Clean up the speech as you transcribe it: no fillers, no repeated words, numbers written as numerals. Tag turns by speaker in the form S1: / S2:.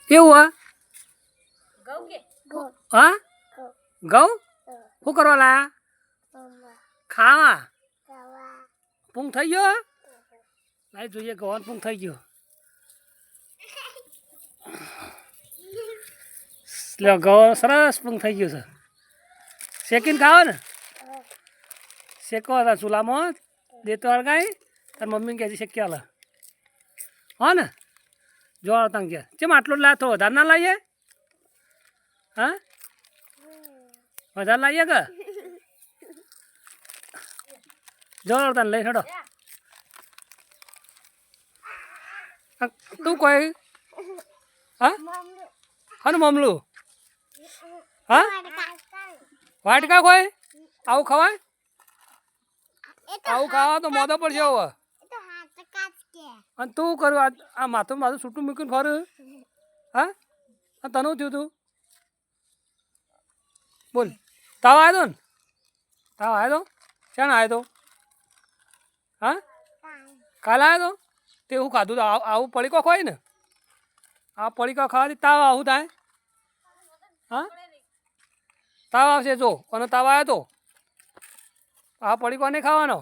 S1: એવું હા ઘઉં શું કરવા લાયા ખાવા પૂંગ થઈ ગયો લાઈ જોઈએ ઘઉં પૂંગ થઈ ગયો લે ઘઉં સરસ પૂંગ થઈ ગયું છે શેકીને ખાવા ને શેકો હતા ચૂલામાં દેતો હળગાઈ તાર મમ્મી કહે છે શેકી હાલ હા ને જો તને કે ચેમ આટલો જ લાતો વધારે ના લાવીએ હા વધારે લાવીએ કે જો તને લઈ હેડો તું કોઈ હા હા ને મમલું હા વાટકા કોઈ આવું ખવાય આવું ખાવા તો મોદો પડશે હવે અને તું કર્યું આ માથું માથું છૂટું મૂકીને ફરું હા તને થયું તું બોલ તાવ આવ્યો ને તાવ આવ્યો ક્યાં આવ્યો તો હા કાલે આવ્યો તો તે હું ખાધું તો આવું પડીકો ખવાય ને આ પડીકો ખાવાથી તાવ આવું થાય હા તાવ આવશે જો અને તાવ આવ્યો તો આ પડીકો નહીં ખાવાનો